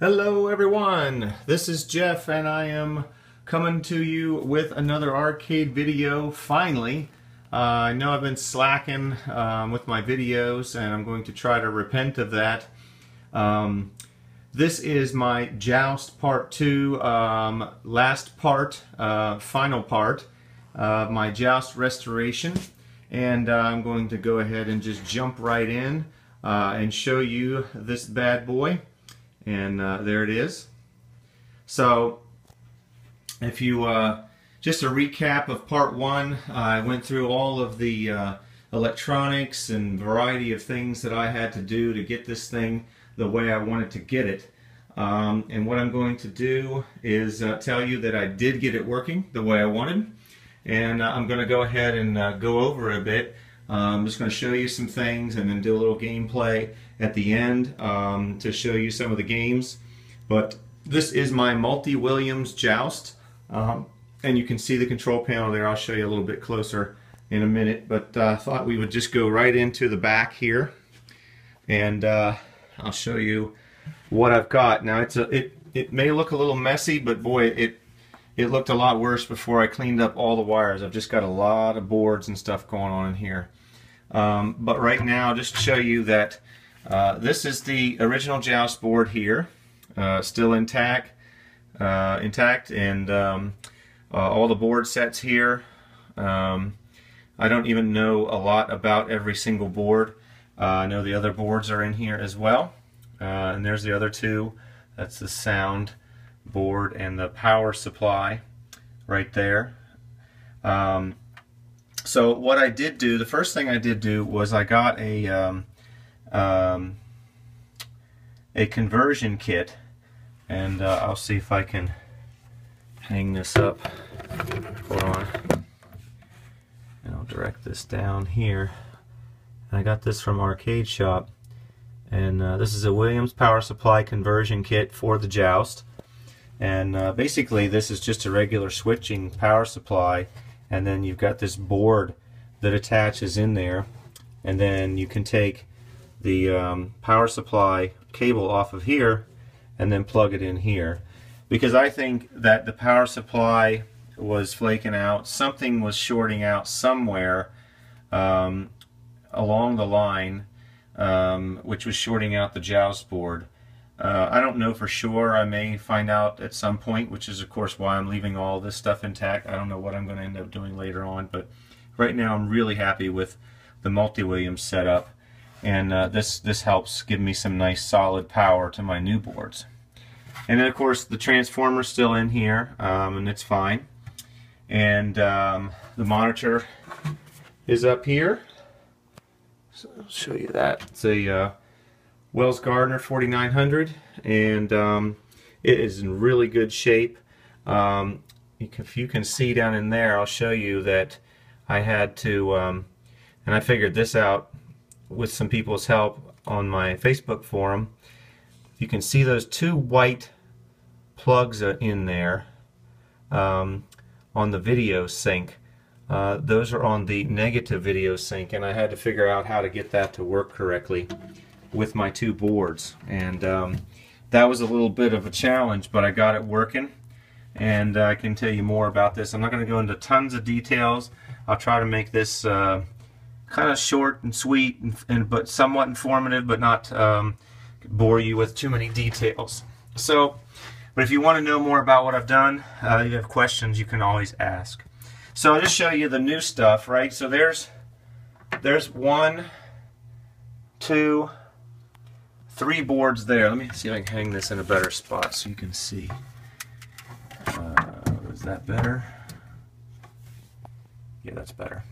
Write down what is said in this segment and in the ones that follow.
Hello everyone, this is Jeff and I am coming to you with another arcade video finally. I know I've been slacking with my videos and I'm going to try to repent of that. This is my Joust Part 2, last part, final part of my Joust restoration, and I'm going to go ahead and just jump right in and show you this bad boy. And there it is. So if you just a recap of part 1, I went through all of the electronics and variety of things that I had to do to get this thing the way I wanted to get it. And what I'm going to do is tell you that I did get it working the way I wanted, and I'm going to go ahead and go over a bit. I'm just going to show you some things and then do a little gameplay at the end to show you some of the games. But this is my Multi-Williams Joust, and you can see the control panel there. I'll show you a little bit closer in a minute, but I thought we would just go right into the back here, and I'll show you what I've got. Now it may look a little messy, but boy, it looked a lot worse before I cleaned up all the wires. I've just got a lot of boards and stuff going on in here. But right now, just to show you that this is the original Joust board here, still intact, and all the board sets here. I don't even know a lot about every single board. I know the other boards are in here as well, and there's the other two. That's the sound board and the power supply right there. So what I did do, the first thing I did do was I got a conversion kit, and I'll see if I can hang this up. Hold on, and I'll direct this down here. And I got this from Arcade Shop, and this is a Williams power supply conversion kit for the Joust. And basically this is just a regular switching power supply, and then you've got this board that attaches in there, and then you can take the power supply cable off of here and then plug it in here. Because I think that the power supply was flaking out, something was shorting out somewhere along the line, which was shorting out the Joust board. I don't know for sure. I may find out at some point, which is of course why I'm leaving all this stuff intact. I don't know what I'm going to end up doing later on, but right now I'm really happy with the Multi-Williams setup, and this helps give me some nice solid power to my new boards. And then of course the transformer's still in here, and it's fine. And the monitor is up here, so I'll show you that. It's a Wells Gardner 4900, and it is in really good shape. If you can see down in there, I'll show you that I had to, and I figured this out with some people's help on my Facebook forum. You can see those two white plugs in there on the video sync. Those are on the negative video sync, and I had to figure out how to get that to work correctly with my two boards, and that was a little bit of a challenge, but I got it working, and I can tell you more about this. I'm not going to go into tons of details. I'll try to make this kind of short and sweet, but somewhat informative, but not bore you with too many details. So, but if you want to know more about what I've done, you have questions, you can always ask. So I'll just show you the new stuff, right? So there's 1, 2, 3 boards there. Let me see if I can hang this in a better spot so you can see. Is that better? Yeah, that's better.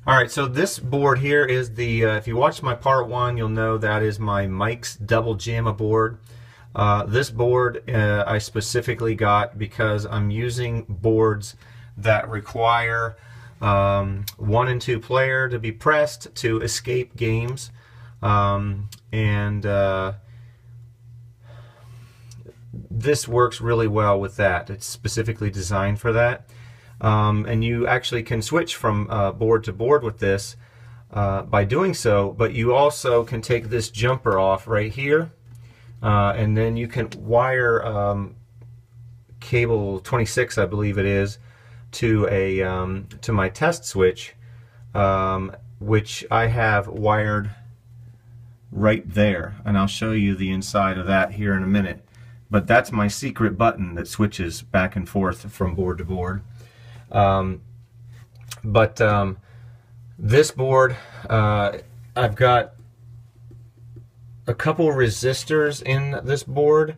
Alright, so this board here is the, if you watched my part 1, you'll know that is my Mike's Double Jamma board. This board I specifically got because I'm using boards that require 1 and 2 player to be pressed to escape games. This works really well with that. It's specifically designed for that. And you actually can switch from board to board with this by doing so, but you also can take this jumper off right here and then you can wire cable 26, I believe it is, to a to my test switch, which I have wired right there, and I'll show you the inside of that here in a minute. But that's my secret button that switches back and forth from board to board. This board, I've got a couple resistors in this board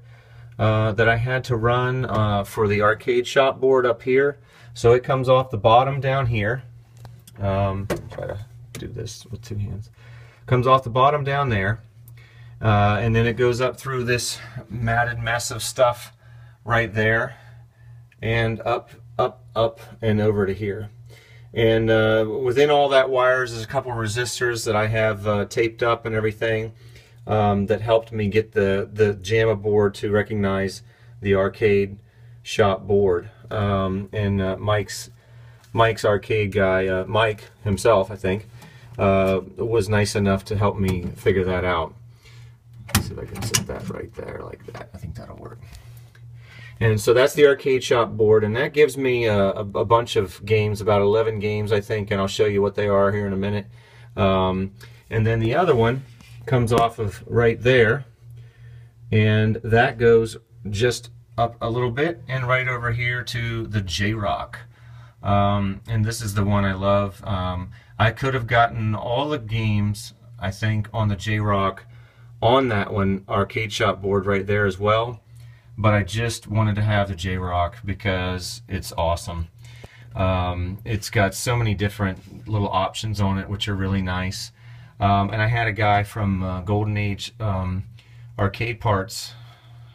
that I had to run for the arcade shop board up here. So it comes off the bottom down here. Try to do this with two hands. Comes off the bottom down there, and then it goes up through this matted mess of stuff right there, and up, and over to here. And within all that wires is a couple of resistors that I have taped up and everything, that helped me get the JAMA board to recognize the arcade shop board. And Mike's arcade guy, Mike himself, I think, was nice enough to help me figure that out. Let's see if I can set that right there like that. I think that'll work. And so that's the arcade shop board, and that gives me a bunch of games, about 11 games I think, and I'll show you what they are here in a minute. And then the other one comes off of right there, and that goes just up a little bit and right over here to the J-Rock. And this is the one I love. I could have gotten all the games, I think, on the J-Rock on that one arcade shop board right there as well, but I just wanted to have the J-Rock because it's awesome. It's got so many different little options on it, which are really nice. And I had a guy from Golden Age Arcade Parts,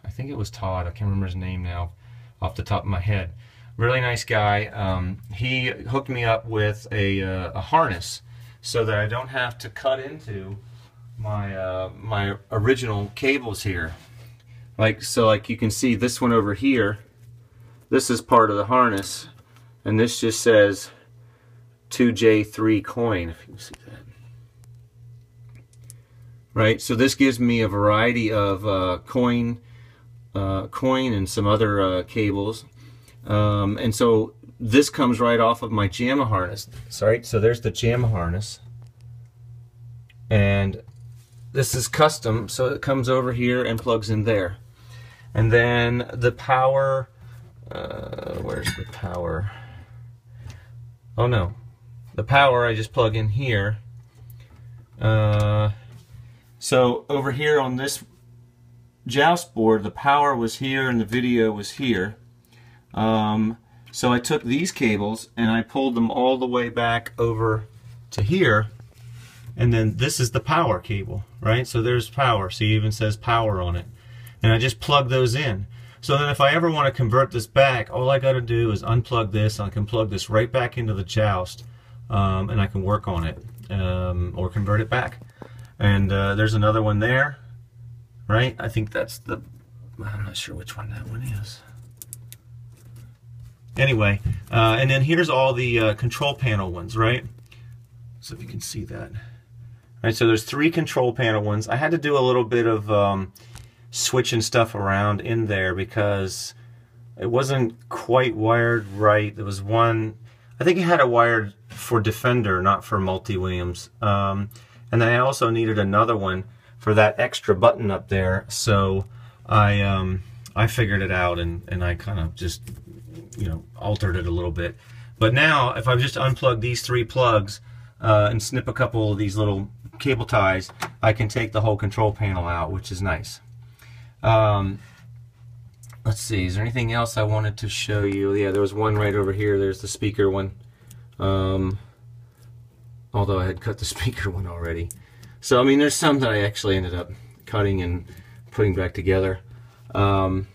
I think it was Todd, I can't remember his name now off the top of my head. Really nice guy. He hooked me up with a harness so that I don't have to cut into my my original cables here. Like you can see this one over here, this is part of the harness, and this just says 2J3 coin, if you can see that. Right, so this gives me a variety of coin and some other cables. And so this comes right off of my JAMA harness. Sorry, so there's the JAMA harness, and this is custom, so it comes over here and plugs in there. And then the power, where's the power? Oh no, the power I just plug in here. So over here on this Joust board, the power was here and the video was here. So I took these cables and I pulled them all the way back over to here, and then this is the power cable, right? So there's power, so it even says power on it. And I just plug those in. So then if I ever want to convert this back, all I got to do is unplug this, and I can plug this right back into the Joust, and I can work on it, or convert it back. And there's another one there, right? I think that's the, I'm not sure which one that one is. Anyway, and then here's all the control panel ones, right? So if you can see that. Right, so there's 3 control panel ones. I had to do a little bit of switching stuff around in there because it wasn't quite wired right. There was one, I think it had it wired for Defender, not for Multi-Williams. And then I also needed another one for that extra button up there. So I figured it out, and I kind of just, you know, altered it a little bit. But now if I just unplug these 3 plugs and snip a couple of these little cable ties, I can take the whole control panel out, which is nice. Let's see, is there anything else I wanted to show you? Yeah, there was one right over here. There's the speaker one, although I had cut the speaker one already. So I mean, there's some that I actually ended up cutting and putting back together. But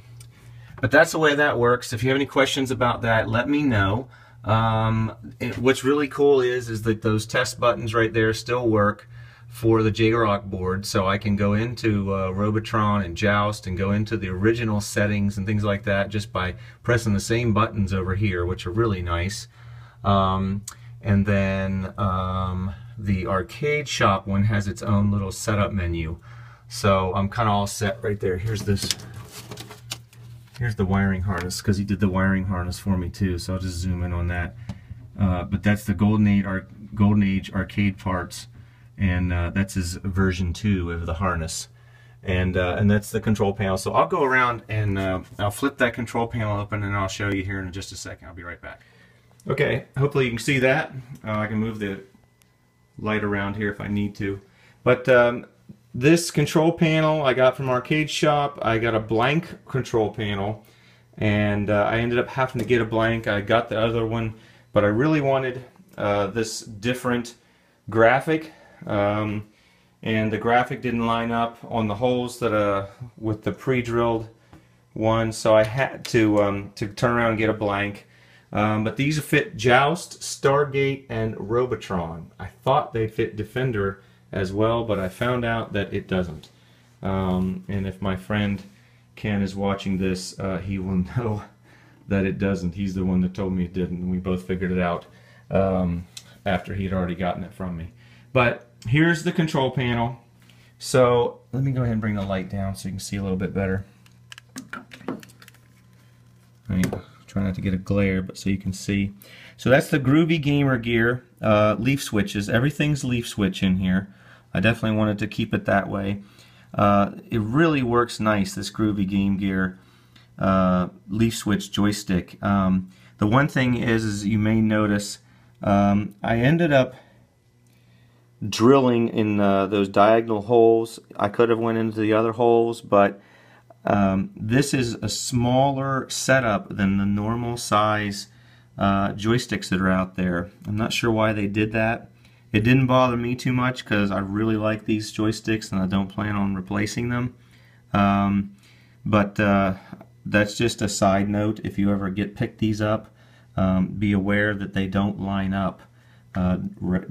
that's the way that works. If you have any questions about that, let me know. What's really cool is that those test buttons right there still work for the J-Rock board, so I can go into Robotron and Joust and go into the original settings and things like that just by pressing the same buttons over here, which are really nice. And then the arcade shop one has its own little setup menu. So I'm kind of all set right there. Here's the wiring harness, because he did the wiring harness for me too, so I'll just zoom in on that. But that's the Golden Age arcade parts, and that's his version 2 of the harness. And that's the control panel. So I'll go around and I'll flip that control panel open, and I'll show you here in just a second. I'll be right back. Okay, hopefully you can see that. I can move the light around here if I need to. But this control panel I got from Arcade Shop. I got a blank control panel, and I ended up having to get a blank. I got the other one, but I really wanted this different graphic. And the graphic didn't line up on the holes that with the pre-drilled one, so I had to turn around and get a blank. But these fit Joust, Stargate, and Robotron. I thought they fit Defender as well, but I found out that it doesn't. And if my friend Ken is watching this, he will know that it doesn't. He's the one that told me it didn't, and we both figured it out after he had already gotten it from me. But here's the control panel. So let me go ahead and bring the light down so you can see a little bit better. Right. Try not to get a glare, but so you can see. So that's the Groovy Gamer Gear leaf switches. Everything's leaf switch in here. I definitely wanted to keep it that way. It really works nice, this Groovy Game Gear leaf switch joystick. The one thing is you may notice I ended up drilling in those diagonal holes. I could have went into the other holes, but this is a smaller setup than the normal size joysticks that are out there. I'm not sure why they did that. It didn't bother me too much because I really like these joysticks and I don't plan on replacing them. But that's just a side note. If you ever pick these up, be aware that they don't line up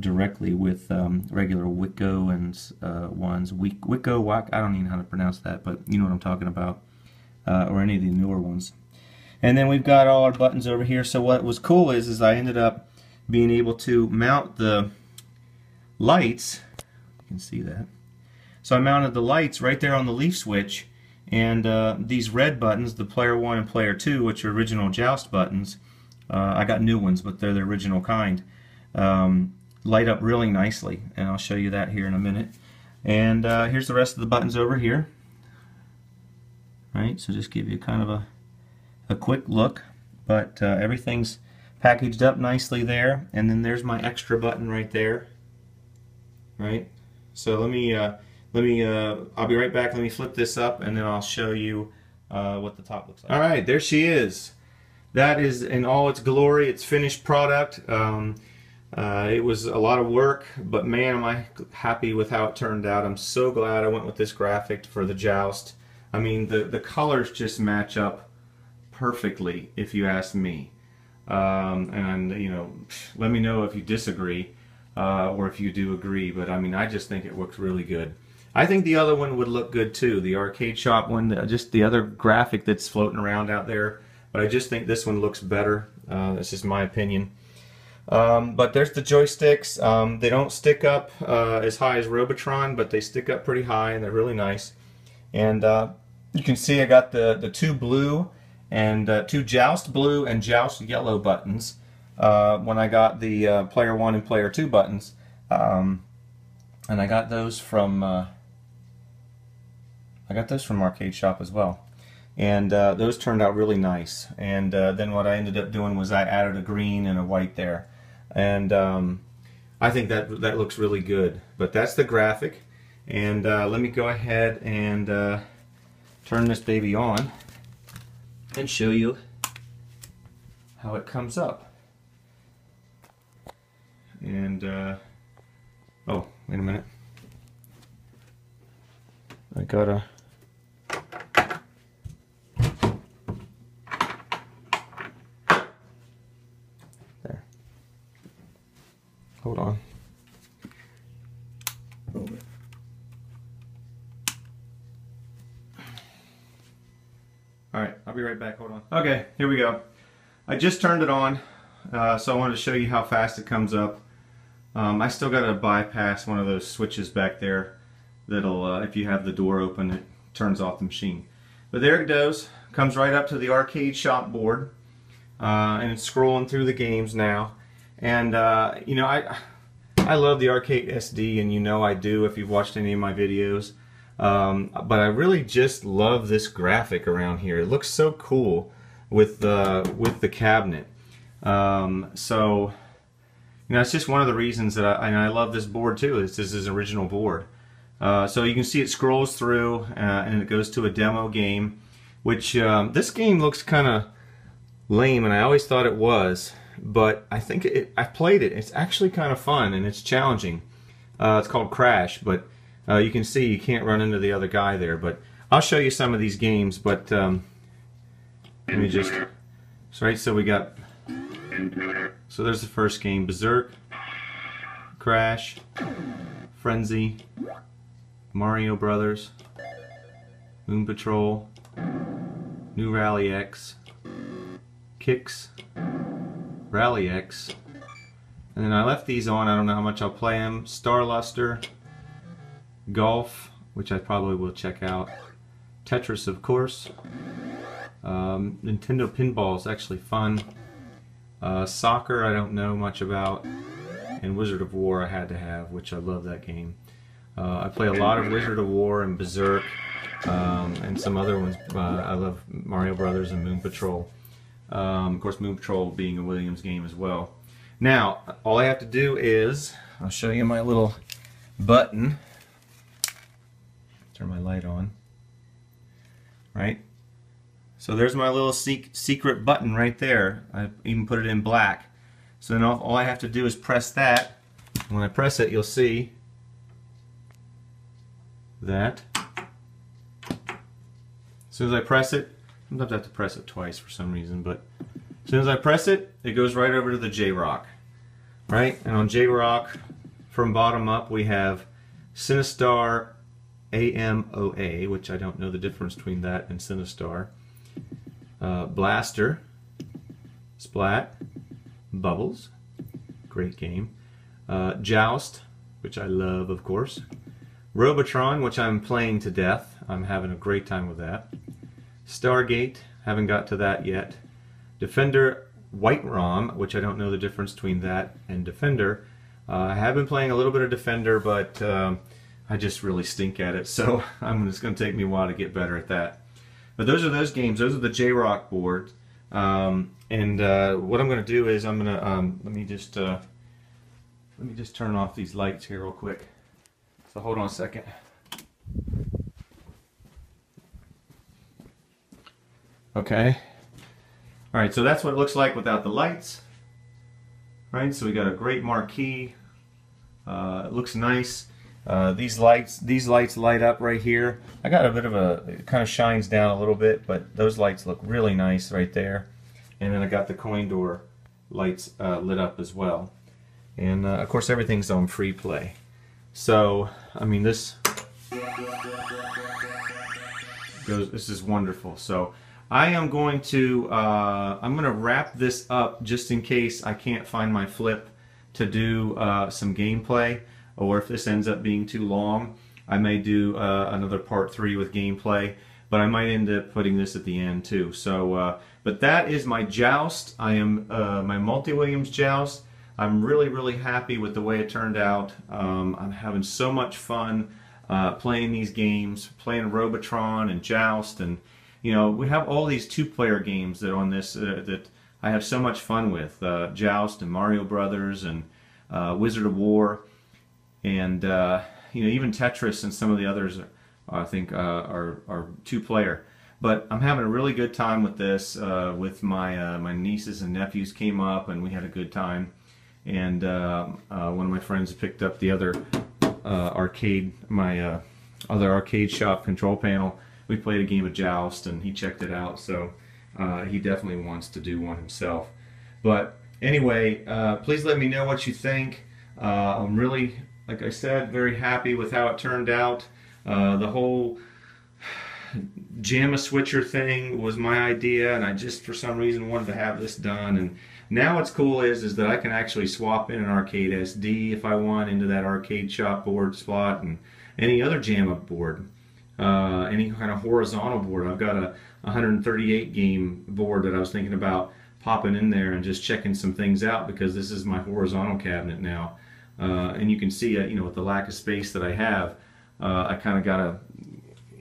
directly with regular Wicco and ones. Wicco, I don't even know how to pronounce that, but you know what I'm talking about, or any of the newer ones. And then we've got all our buttons over here. So what was cool is I ended up being able to mount the lights. You can see that. So I mounted the lights right there on the leaf switch, and these red buttons, the player 1 and player 2, which are original Joust buttons, I got new ones, but they're the original kind. Light up really nicely, and I'll show you that here in a minute. And here's the rest of the buttons over here. Right, so just give you kind of a quick look, but everything's packaged up nicely there. And then there's my extra button right there. Right, so I'll be right back. Let me flip this up, and then I'll show you what the top looks like. All right, there she is. That is in all its glory, its finished product. It was a lot of work, but man, am I happy with how it turned out. I'm so glad I went with this graphic for the Joust. I mean, the colors just match up perfectly, if you ask me. And you know, let me know if you disagree or if you do agree. But I mean, I just think it looks really good. I think the other one would look good too, the Arcade Shop one, just the other graphic that's floating around out there. But I just think this one looks better. That's just my opinion. But there's the joysticks. They don't stick up as high as Robotron, but they stick up pretty high, and they're really nice. And you can see I got the two blue and two Joust blue and Joust yellow buttons when I got the player 1 and player 2 buttons. And I got those from Arcade Shop as well. And those turned out really nice. And then what I ended up doing was I added a green and a white there. And I think that looks really good. But that's the graphic. And let me go ahead and turn this baby on and show you how it comes up. And oh, wait a minute. I gotta there. Hold on. Alright, I'll be right back, hold on. Okay, here we go. I just turned it on, so I wanted to show you how fast it comes up. I still got to bypass one of those switches back there that'll, if you have the door open, it turns off the machine. But there it goes. Comes right up to the arcade shop board, and it's scrolling through the games now. And you know, I love the arcade SD, and you know I do if you've watched any of my videos. But I really just love this graphic around here. It looks so cool with the cabinet. So you know, it's just one of the reasons that I love this board too. This is his original board. So you can see it scrolls through and it goes to a demo game, which this game looks kind of lame, and I always thought it was, but I think I've played it. It's actually kind of fun and it's challenging. It's called Crash, but you can see you can't run into the other guy there. But I'll show you some of these games. But let me just so we got. So there's the first game: Berserk, Crash, Frenzy, Mario Brothers, Moon Patrol, New Rally X, Kicks, Rally X, and then I left these on. I don't know how much I'll play them. Star Luster, Golf, which I probably will check out, Tetris, of course, Nintendo Pinball is actually fun, Soccer I don't know much about, and Wizard of War I had to have, which I love that game. I play a lot of Wizard of War and Berserk, and some other ones. I love Mario Brothers and Moon Patrol. Of course, Moon Patrol being a Williams game as well. Now, all I have to do is, I'll show you my little button. Turn my light on. Right? So there's my little secret button right there. I even put it in black. So then all I have to do is press that. When I press it, you'll see that. As soon as I press it, sometimes I have to press it twice for some reason, but as soon as I press it, it goes right over to the J-Rock. Right? And on J-Rock, from bottom up, we have Sinistar AMOA, which I don't know the difference between that and Sinistar. Blaster, Splat, Bubbles, great game. Joust, which I love, of course. Robotron, which I'm playing to death. I'm having a great time with that. Stargate, haven't got to that yet. Defender White ROM, which I don't know the difference between that and Defender. I have been playing a little bit of Defender, but I just really stink at it, so it's going to take me a while to get better at that. But those are those games. Those are the J-Rock boards. And what I'm going to do is I'm going to let me just turn off these lights here real quick. So hold on a second. Okay. All right. So that's what it looks like without the lights. Right. So we got a great marquee. It looks nice. These lights light up right here. I got a bit of it kind of shines down a little bit, but those lights look really nice right there. And then I got the coin door lights lit up as well. And of course everything's on free play. So I mean this is wonderful. So I am going to wrap this up just in case I can't find my flip to do some gameplay. Or if this ends up being too long, I may do another part 3 with gameplay, but I might end up putting this at the end too. So, but that is my Joust. I am my multi-Williams Joust. I'm really happy with the way it turned out. I'm having so much fun playing these games, playing Robotron and Joust, and you know we have all these two-player games that on this that I have so much fun with. Joust and Mario Brothers and Wizard of War. And you know, even Tetris and some of the others, I think, are two-player. But I'm having a really good time with this. With my nieces and nephews came up, and we had a good time. And one of my friends picked up the other other arcade shop control panel. We played a game of Joust, and he checked it out. So he definitely wants to do one himself. But anyway, please let me know what you think. I'm really, like I said, very happy with how it turned out. The whole JAMA switcher thing was my idea, and I just for some reason wanted to have this done. And now what's cool is that I can actually swap in an arcade SD if I want into that arcade shop board slot, and any other jam up board, any kind of horizontal board. I've got a 138 game board that I was thinking about popping in there and just checking some things out, because this is my horizontal cabinet now. And you can see, you know, with the lack of space that I have, I kind of got to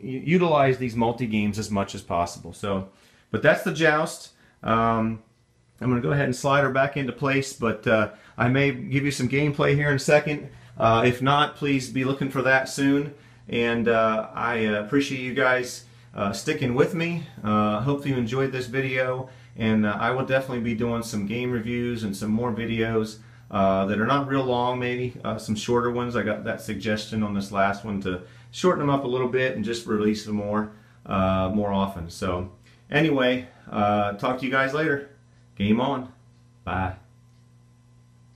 utilize these multi-games as much as possible. So, but that's the Joust. I'm going to go ahead and slide her back into place, but I may give you some gameplay here in a second. If not, please be looking for that soon. And I appreciate you guys sticking with me. Hope you enjoyed this video, and I will definitely be doing some game reviews and some more videos that are not real long, maybe some shorter ones. I got that suggestion on this last one to shorten them up a little bit and just release them more often. So anyway, talk to you guys later. Game on. Bye.